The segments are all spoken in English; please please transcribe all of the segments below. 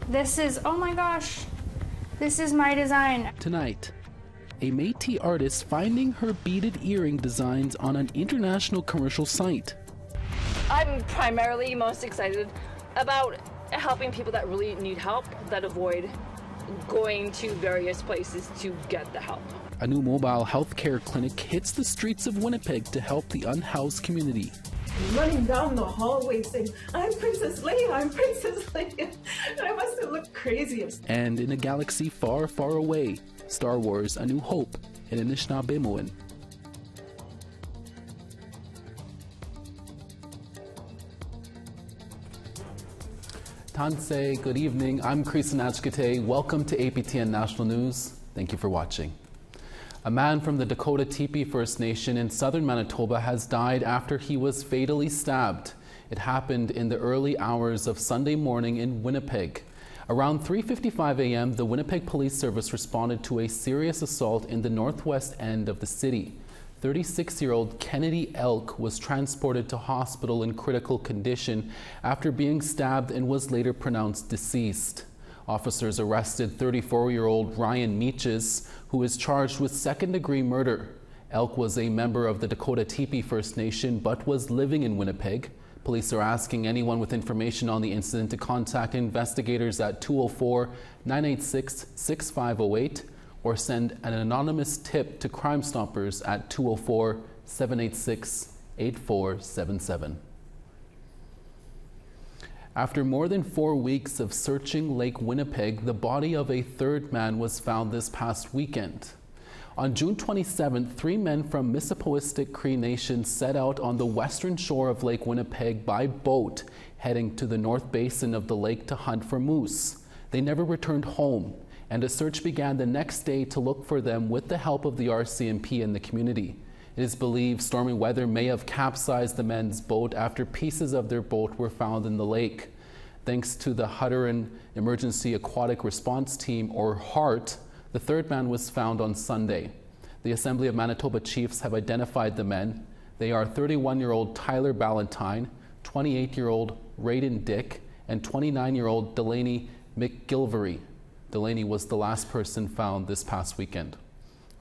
This is, oh my gosh, this is my design. Tonight, a Métis artist finding her beaded earring designs on an international commercial site. I'm primarily most excited about helping people that really need help, that avoid going to various places to get the help. A new mobile healthcare clinic hits the streets of Winnipeg to help the unhoused community. Running down the hallway saying, "I'm Princess Leia, I'm Princess Leia." I must have looked crazy. And in a galaxy far, far away, Star Wars: A New Hope in Anishinaabe. Tansei, good evening. I'm Kristen Achkate. Welcome to APTN National News. Thank you for watching. A man from the Dakota Tipi First Nation in southern Manitoba has died after he was fatally stabbed. It happened in the early hours of Sunday morning in Winnipeg. Around 3:55 a.m., the Winnipeg Police Service responded to a serious assault in the northwest end of the city. 36-year-old Kennedy Elk was transported to hospital in critical condition after being stabbed and was later pronounced deceased. Officers arrested 34-year-old Ryan Métis, who is charged with second-degree murder. Elk was a member of the Dakota Tipi First Nation but was living in Winnipeg. Police are asking anyone with information on the incident to contact investigators at 204-986-6508 or send an anonymous tip to Crime Stoppers at 204-786-8477. After more than 4 weeks of searching Lake Winnipeg, the body of a third man was found this past weekend. On June 27th, 3 men from Mississippiwistic Cree Nation set out on the western shore of Lake Winnipeg by boat, heading to the north basin of the lake to hunt for moose. They never returned home, and a search began the next day to look for them with the help of the RCMP and the community. It is believed stormy weather may have capsized the men's boat after pieces of their boat were found in the lake. Thanks to the Huron Emergency Aquatic Response Team, or HART, the third man was found on Sunday. The Assembly of Manitoba Chiefs have identified the men. They are 31-year-old Tyler Ballantyne, 28-year-old Raiden Dick, and 29-year-old Delaney McGilvery. Delaney was the last person found this past weekend.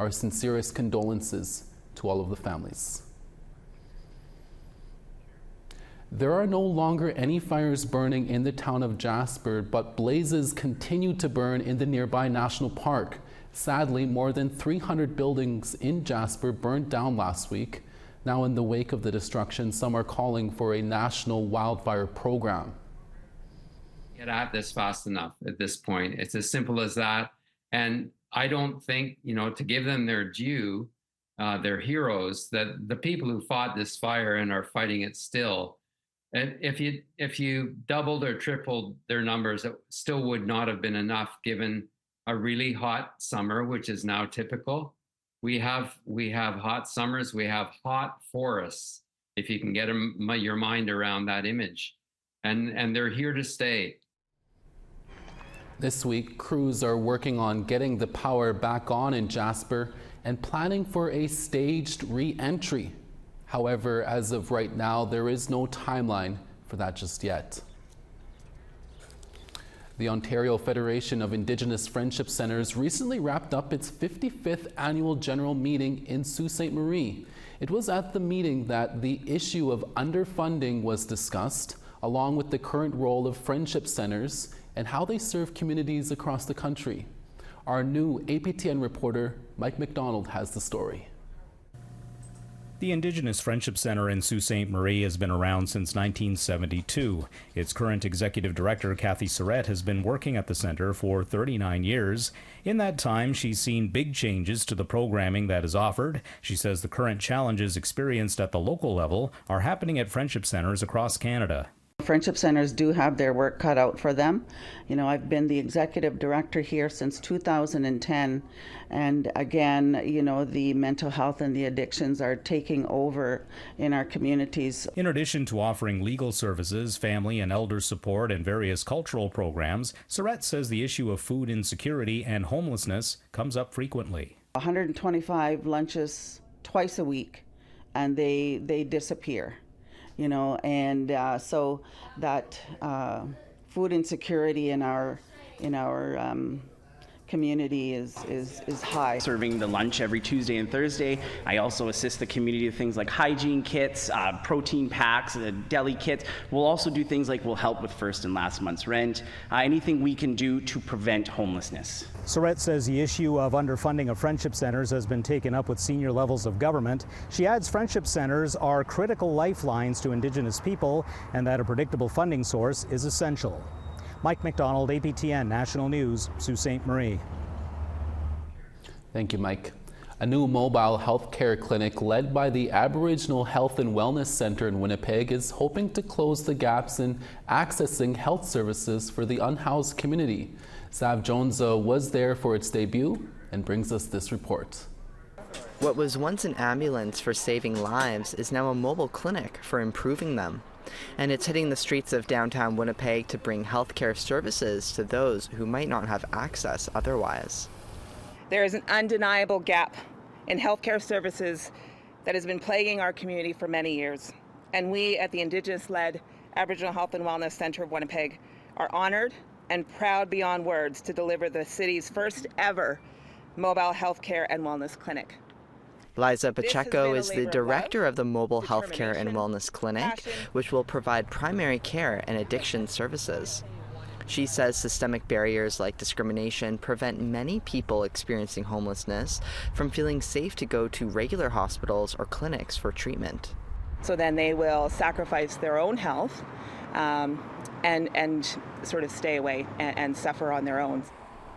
Our sincerest condolences to all of the families. There are no longer any fires burning in the town of Jasper, but blazes continue to burn in the nearby national park. Sadly, more than 300 buildings in Jasper burned down last week. Now, in the wake of the destruction, some are calling for a national wildfire program. Get at this fast enough at this point. It's as simple as that. And I don't think, to give them their due, they're heroes, that the people who fought this fire and are fighting it still, and if you doubled or tripled their numbers, it still would not have been enough given a really hot summer, which is now typical. We have hot summers, we have hot forests, if you can get your mind around that image. And they're here to stay. This week, crews are working on getting the power back on in Jasper and planning for a staged re-entry. However, as of right now, there is no timeline for that just yet. The Ontario Federation of Indigenous Friendship Centres recently wrapped up its 55th annual general meeting in Sault Ste. Marie. It was at the meeting that the issue of underfunding was discussed, along with the current role of friendship centres and how they serve communities across the country. Our new APTN reporter, Mike McDonald, has the story. The Indigenous Friendship Centre in Sault Ste. Marie has been around since 1972. Its current executive director, Kathy Surrett, has been working at the centre for 39 years. In that time, she's seen big changes to the programming that is offered. She says the current challenges experienced at the local level are happening at friendship centres across Canada. Friendship centers do have their work cut out for them. I've been the executive director here since 2010, and again, the mental health and the addictions are taking over in our communities. In addition to offering legal services, family and elder support, and various cultural programs, Surrett says the issue of food insecurity and homelessness comes up frequently. 125 lunches twice a week, and they disappear. you know, and so that food insecurity in our community is high. Serving the lunch every Tuesday and Thursday. I also assist the community with things like hygiene kits, protein packs, deli kits. We'll also do things like we'll help with first and last month's rent, anything we can do to prevent homelessness. Surratt says the issue of underfunding of friendship centres has been taken up with senior levels of government. She adds friendship centres are critical lifelines to Indigenous people and that a predictable funding source is essential. Mike McDonald, APTN National News, Sault Ste. Marie. Thank you, Mike. A new mobile health care clinic led by the Aboriginal Health and Wellness Centre in Winnipeg is hoping to close the gaps in accessing health services for the unhoused community. Sav Jones was there for its debut and brings us this report. What was once an ambulance for saving lives is now a mobile clinic for improving them. And it's hitting the streets of downtown Winnipeg to bring healthcare services to those who might not have access otherwise. There is an undeniable gap in healthcare services that has been plaguing our community for many years. And we at the Indigenous-led Aboriginal Health and Wellness Centre of Winnipeg are honored and proud beyond words to deliver the city's first ever mobile healthcare and wellness clinic. Liza Pacheco is the director of the Mobile Healthcare and Wellness Clinic, which will provide primary care and addiction services. She says systemic barriers like discrimination prevent many people experiencing homelessness from feeling safe to go to regular hospitals or clinics for treatment. So then they will sacrifice their own health and sort of stay away and suffer on their own.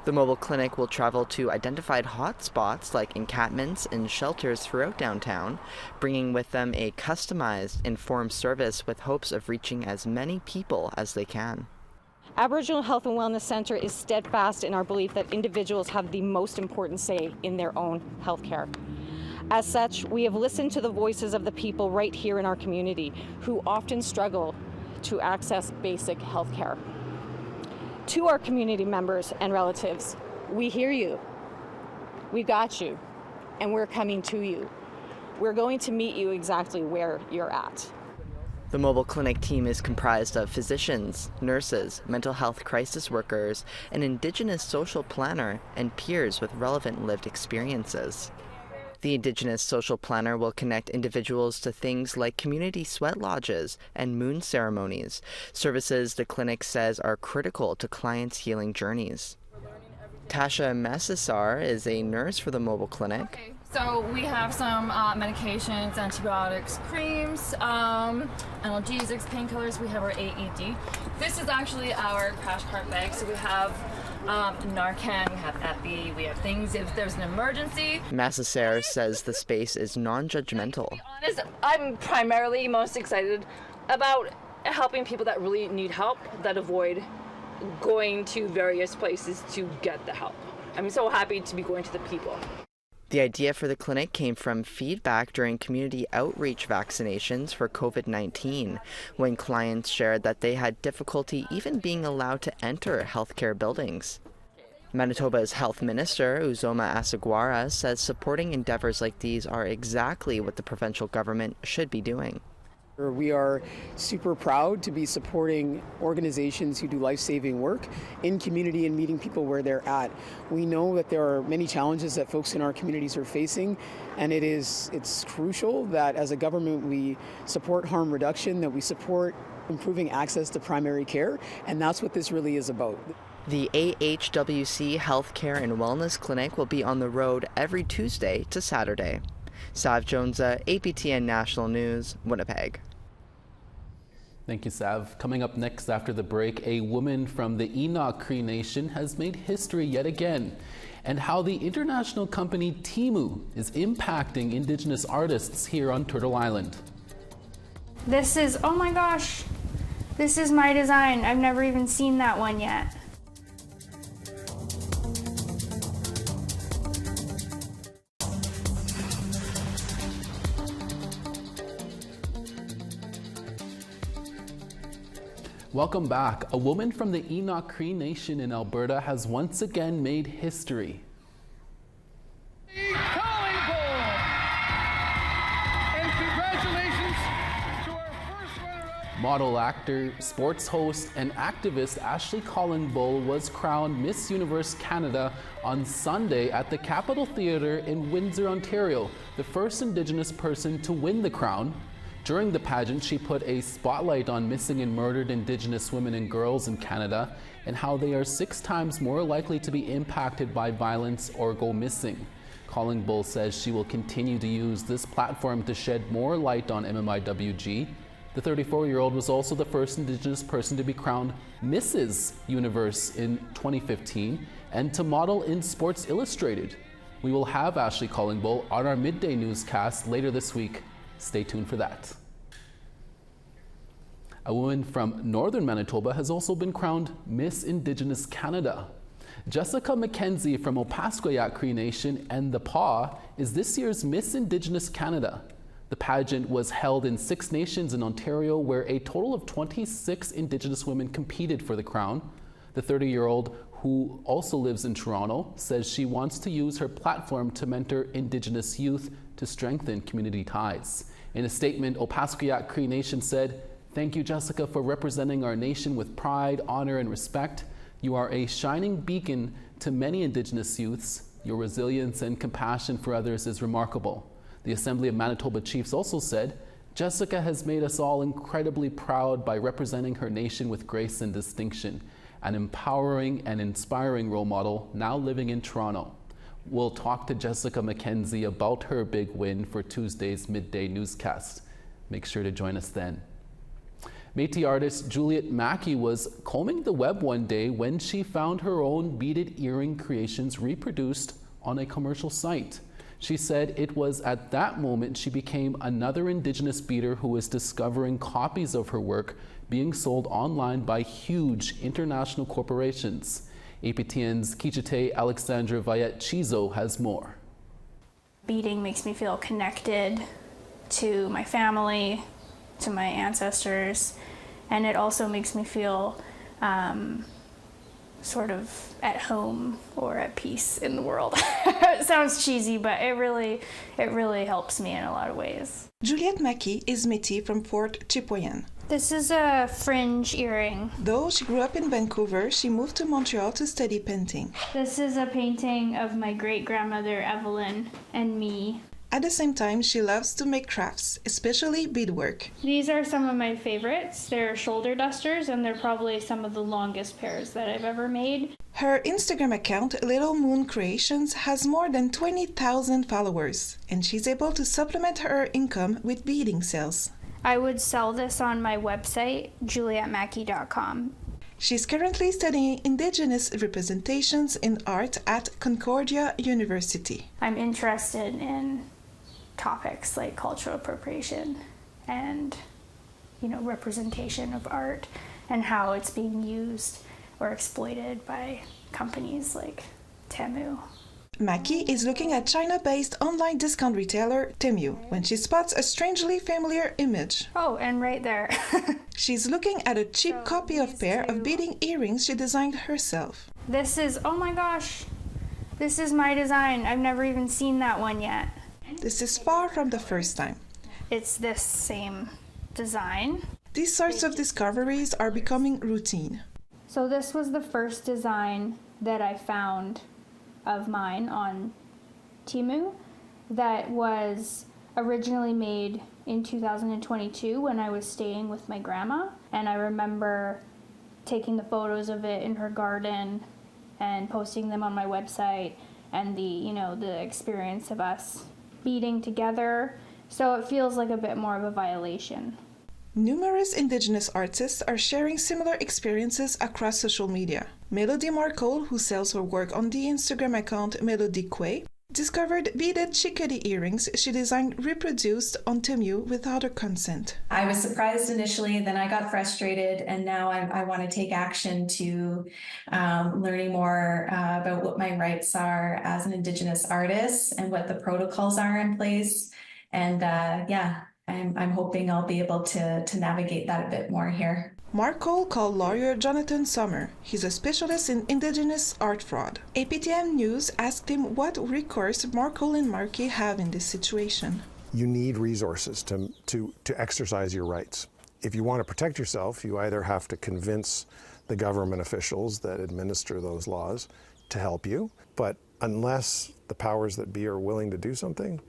The mobile clinic will travel to identified hotspots like encampments and shelters throughout downtown, bringing with them a customized, informed service with hopes of reaching as many people as they can. Aboriginal Health and Wellness Centre is steadfast in our belief that individuals have the most important say in their own health care. As such, we have listened to the voices of the people right here in our community who often struggle to access basic health care. To our community members and relatives, we hear you, we got you, and we're coming to you. We're going to meet you exactly where you're at. The mobile clinic team is comprised of physicians, nurses, mental health crisis workers, an Indigenous social planner, and peers with relevant lived experiences. The Indigenous social planner will connect individuals to things like community sweat lodges and moon ceremonies, services the clinic says are critical to clients' healing journeys. Tasha Massasar is a nurse for the mobile clinic. Okay, so we have some medications, antibiotics, creams, analgesics, painkillers. We have our AED. This is actually our crash cart bag, so we have Narcan, we have Epi, we have things if there's an emergency. Massasar says the space is non-judgmental. To be honest, I'm primarily most excited about helping people that really need help, that avoid going to various places to get the help. I'm so happy to be going to the people. The idea for the clinic came from feedback during community outreach vaccinations for COVID-19, when clients shared that they had difficulty even being allowed to enter healthcare buildings. Manitoba's health minister, Uzoma Asagwara, says supporting endeavors like these are exactly what the provincial government should be doing. We are super proud to be supporting organizations who do life-saving work in community and meeting people where they're at. We know that there are many challenges that folks in our communities are facing, and it's crucial that as a government we support harm reduction, that we support improving access to primary care, and that's what this really is about. The AHWC Healthcare and Wellness Clinic will be on the road every Tuesday to Saturday. Sav Jones, APTN National News, Winnipeg. Thank you, Sav. Coming up next after the break, a woman from the Enoch Cree Nation has made history yet again, and how the international company Temu is impacting Indigenous artists here on Turtle Island. This is, oh my gosh, this is my design. I've never even seen that one yet. Welcome back. A woman from the Enoch Cree Nation in Alberta has once again made history. And congratulations to our first Model, actor, sports host, and activist Ashley Collingbull was crowned Miss Universe Canada on Sunday at the Capitol Theatre in Windsor, Ontario, the first Indigenous person to win the crown. During the pageant, she put a spotlight on missing and murdered Indigenous women and girls in Canada and how they are 6 times more likely to be impacted by violence or go missing. Collingbull says she will continue to use this platform to shed more light on MMIWG. The 34-year-old was also the first Indigenous person to be crowned Mrs. Universe in 2015 and to model in Sports Illustrated. We will have Ashley Collingbull on our midday newscast later this week. Stay tuned for that. A woman from northern Manitoba has also been crowned Miss Indigenous Canada. Jessica McKenzie from Opaskwayak Cree Nation and the Paw is this year's Miss Indigenous Canada. The pageant was held in 6 nations in Ontario, where a total of 26 Indigenous women competed for the crown. The 30-year-old, who also lives in Toronto, says she wants to use her platform to mentor Indigenous youth to strengthen community ties. In a statement, Opaskwayak Cree Nation said, "Thank you, Jessica, for representing our nation with pride, honor, and respect. You are a shining beacon to many Indigenous youths. Your resilience and compassion for others is remarkable." The Assembly of Manitoba Chiefs also said, "Jessica has made us all incredibly proud by representing her nation with grace and distinction, an empowering and inspiring role model now living in Toronto." We'll talk to Jessica McKenzie about her big win for Tuesday's midday newscast. Make sure to join us then. Métis artist Juliette Mackey was combing the web one day when she found her own beaded earring creations reproduced on a commercial site. She said it was at that moment she became another Indigenous beader who was discovering copies of her work being sold online by huge international corporations. APTN's Kichite Alexandra Vayet-Chizo has more. Beading makes me feel connected to my family, to my ancestors, and it also makes me feel sort of at home or at peace in the world. It sounds cheesy, but it really helps me in a lot of ways. Juliette Mackey is Métis from Fort Chipewyan. This is a fringe earring. Though she grew up in Vancouver, she moved to Montreal to study painting. This is a painting of my great-grandmother Evelyn and me. At the same time, she loves to make crafts, especially beadwork. These are some of my favorites. They're shoulder dusters, and they're probably some of the longest pairs that I've ever made. Her Instagram account, Little Moon Creations, has more than 20,000 followers, and she's able to supplement her income with beading sales. I would sell this on my website, julietmackey.com. She's currently studying Indigenous representations in art at Concordia University. I'm interested in topics like cultural appropriation and, representation of art and how it's being used or exploited by companies like Temu. Mackey is looking at China-based online discount retailer Temu when she spots a strangely familiar image. Oh, and right there. She's looking at a cheap copy of pair of beading earrings she designed herself. This is, oh my gosh, this is my design. I've never even seen that one yet. This is far from the first time. It's this same design. These sorts of discoveries are becoming routine. So this was the first design that I found of mine on Temu that was originally made in 2022 when I was staying with my grandma, and I remember taking the photos of it in her garden and posting them on my website, and the experience of us beading together, so it feels like a bit more of a violation. Numerous Indigenous artists are sharing similar experiences across social media. Melody Markle, who sells her work on the Instagram account Melody Quay, discovered beaded chickadee earrings she designed reproduced on Temu without her consent. I was surprised initially, then I got frustrated, and now I want to take action to learning more about what my rights are as an Indigenous artist and what the protocols are in place. And I'm hoping I'll be able to navigate that a bit more here. Markle called lawyer Jonathan Sommer. He's a specialist in Indigenous art fraud. APTN News asked him what recourse Markle and Markey have in this situation. You need resources to exercise your rights. if you want to protect yourself, you either have to convince the government officials that administer those laws to help you, but unless the powers that be are willing to do something,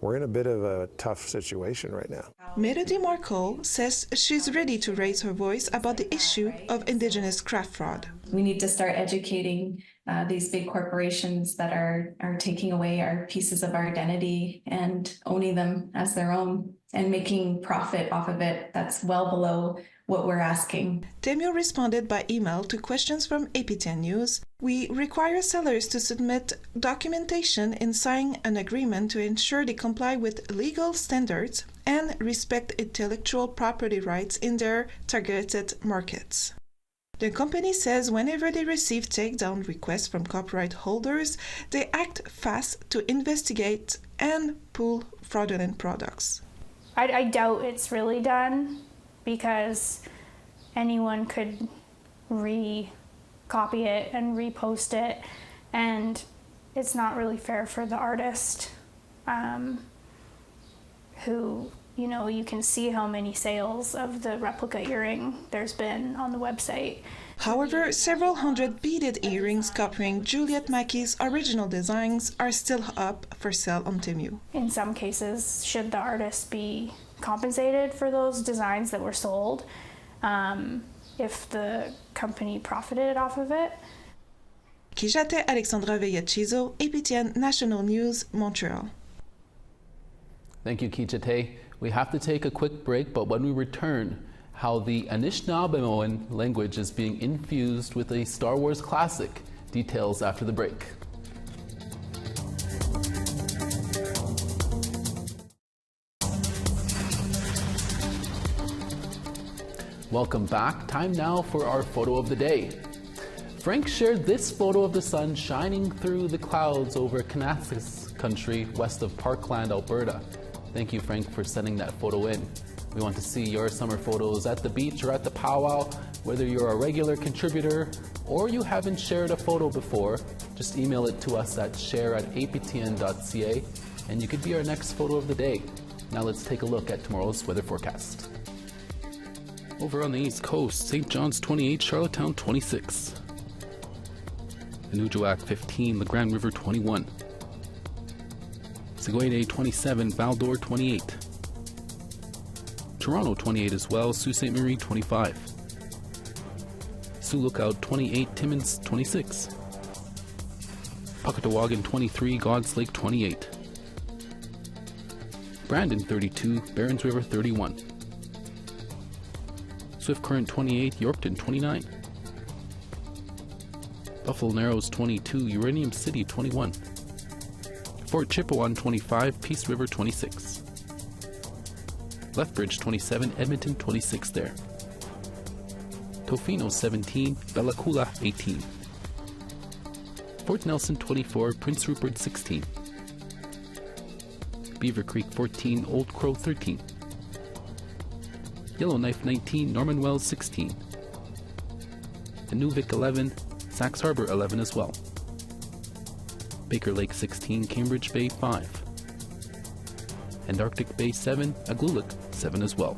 we're in a bit of a tough situation right now. Melody Markle says she's ready to raise her voice about the issue of Indigenous craft fraud. We need to start educating these big corporations that are taking away our pieces of our identity and owning them as their own and making profit off of it that's well below what we're asking. Temio responded by email to questions from APTN News. We require sellers to submit documentation and sign an agreement to ensure they comply with legal standards and respect intellectual property rights in their targeted markets. The company says whenever they receive takedown requests from copyright holders, they act fast to investigate and pull fraudulent products. I doubt it's really done because anyone could copy it and repost it, and it's not really fair for the artist who, you know, you can see how many sales of the replica earring there's been on the website. However, several hundred beaded earrings copying Juliette Mackey's original designs are still up for sale on Temu. In some cases, should the artist be compensated for those designs that were sold if the company profited off of it? Kijate Alexandra Vellachizo, APTN National News, Montreal. Thank you, Kijate. We have to take a quick break, but when we return, how the Anishinaabemowin language is being infused with a Star Wars classic. Details after the break. Welcome back. Time now for our photo of the day. Frank shared this photo of the sun shining through the clouds over Kanaskas country west of Parkland, Alberta. Thank you, Frank, for sending that photo in. We want to see your summer photos at the beach or at the powwow. Whether you're a regular contributor or you haven't shared a photo before, just email it to us at share@aptn.ca and you could be our next photo of the day. Now let's take a look at tomorrow's weather forecast. Over on the East Coast, St. John's 28, Charlottetown 26. Anujiwak 15, the Grand River 21. Seguin 27, Val-d'Or 28. Toronto 28 as well, Sault Ste. Marie 25. Sioux Lookout 28, Timmins 26. Puckatawagan 23, God's Lake 28. Brandon 32, Barons River 31. Swift Current 28, Yorkton 29. Buffalo Narrows 22, Uranium City 21. Fort Chipewyan 25, Peace River 26. Lethbridge 27, Edmonton 26 there. Tofino 17, Bella Coola 18. Fort Nelson 24, Prince Rupert 16. Beaver Creek 14, Old Crow 13. Yellowknife 19, Norman Wells 16. Inuvik 11, Sax Harbor 11 as well. Baker Lake 16, Cambridge Bay 5. And Arctic Bay 7, Agluluk 7 as well.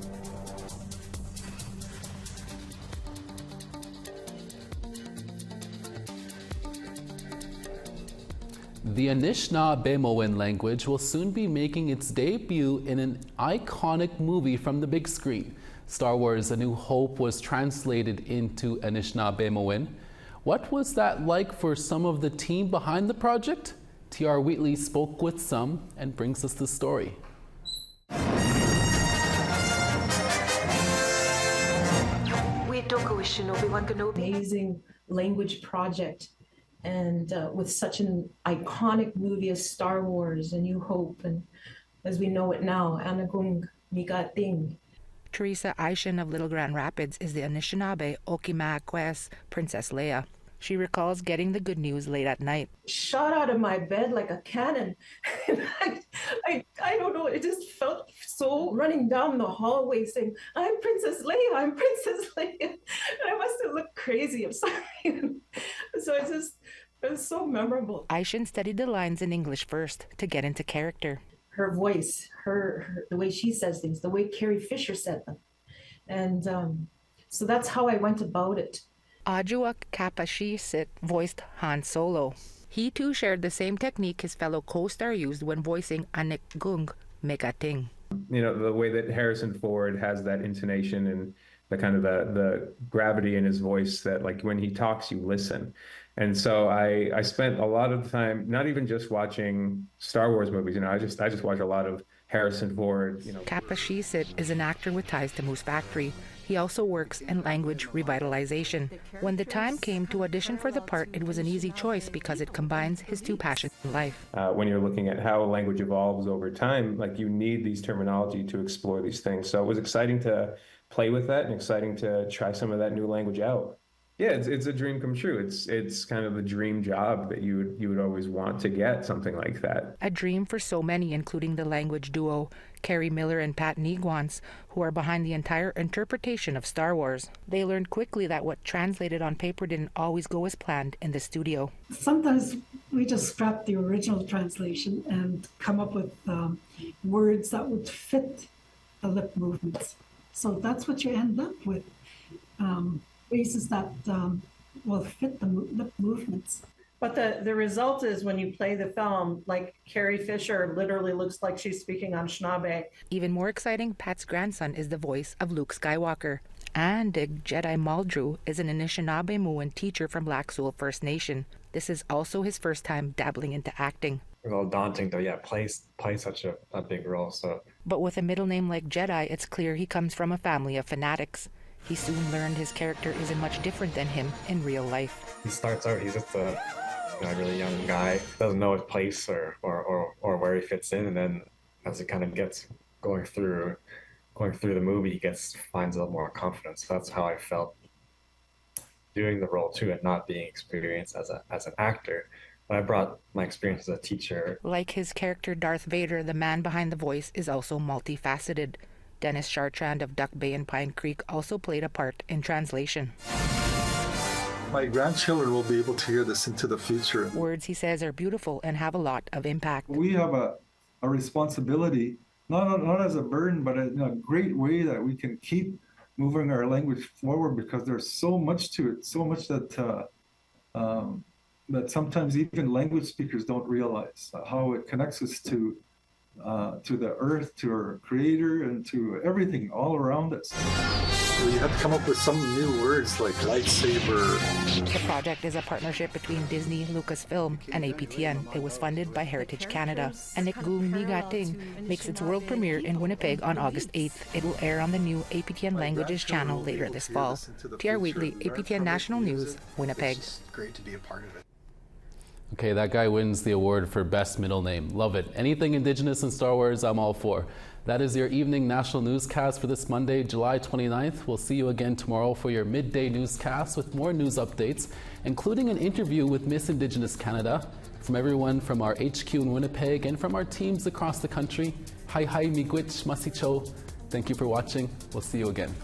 The Anishinaabemowin language will soon be making its debut in an iconic movie from the big screen. Star Wars: A New Hope was translated into Anishinaabemowin. What was that like for some of the team behind the project? T.R. Wheatley spoke with some and brings us the story. Amazing language project, and with such an iconic movie as Star Wars: A New Hope, and as we know it now, Anagung Migating. Teresa Aishin of Little Grand Rapids is the Anishinaabe Okimakwes Princess Leia. She recalls getting the good news late at night. Shot out of my bed like a cannon. I don't know, it just felt so running down the hallway saying, "I'm Princess Leia, I'm Princess Leia." And I must have looked crazy, I'm sorry. So it was so memorable. Aishin studied the lines in English first to get into character. Her voice, the way she says things, the way Carrie Fisher said them. And so that's how I went about it. Ajuak Kapashi-Sit voiced Han Solo. He too shared the same technique his fellow co-star used when voicing Anik Gung Megating. You know, the way that Harrison Ford has that intonation and the kind of the gravity in his voice that, like, when he talks, you listen. And so I spent a lot of time not even just watching Star Wars movies. You know, I just watch a lot of Harrison Ford. You know, Kapashi-Sit is an actor with ties to Moose Factory. He also works in language revitalization. When the time came to audition for the part, it was an easy choice because it combines his two passions in life. When you're looking at how a language evolves over time, like, you need these terminology to explore these things. So it was exciting to play with that and exciting to try some of that new language out. Yeah, it's a dream come true. It's kind of a dream job that you would always want to get, something like that. A dream for so many, including the language duo Carrie Miller and Pat Negwans, who are behind the entire interpretation of Star Wars. They learned quickly that what translated on paper didn't always go as planned in the studio. Sometimes we just scrap the original translation and come up with words that would fit the lip movements. So that's what you end up with. Phrases that will fit the lip movements. But the result is when you play the film, like Carrie Fisher literally looks like she's speaking Anishinaabe. Even more exciting, Pat's grandson is the voice of Luke Skywalker. And Jedi Muldrew is an Anishinaabe-Muin teacher from Lac Seul First Nation. This is also his first time dabbling into acting. A little daunting though, yeah, play such a big role. So. But with a middle name like Jedi, it's clear he comes from a family of fanatics. He soon learned his character isn't much different than him in real life. He starts out, he's just a really young guy, doesn't know his place or where he fits in, and then as he kind of gets going through the movie, he finds a little more confidence. That's how I felt doing the role too, and not being experienced as an actor. But I brought my experience as a teacher. Like his character Darth Vader, the man behind the voice is also multifaceted. Dennis Chartrand of Duck Bay and Pine Creek also played a part in translation. My grandchildren will be able to hear this into the future. Words, he says, are beautiful and have a lot of impact. We have a responsibility, not as a burden, but in a great way that we can keep moving our language forward, because there's so much to it, so much that that sometimes even language speakers don't realize how it connects us to the earth, to our creator, and to everything all around us. So you have to come up with some new words like lightsaber. The project is a partnership between Disney, Lucasfilm, and APTN. It was funded by Heritage Canada. Anik Gung Migating makes its world premiere in Winnipeg on August 8th. It will air on the new APTN Languages channel later this fall. T.R. Wheatley, APTN National News, Winnipeg. It's great to be a part of it. Okay, that guy wins the award for best middle name. Love it. Anything Indigenous in Star Wars, I'm all for. That is your evening national newscast for this Monday, July 29th. We'll see you again tomorrow for your midday newscast with more news updates, including an interview with Miss Indigenous Canada. From everyone from our HQ in Winnipeg and from our teams across the country, hi miigwech masicho. Thank you for watching. We'll see you again.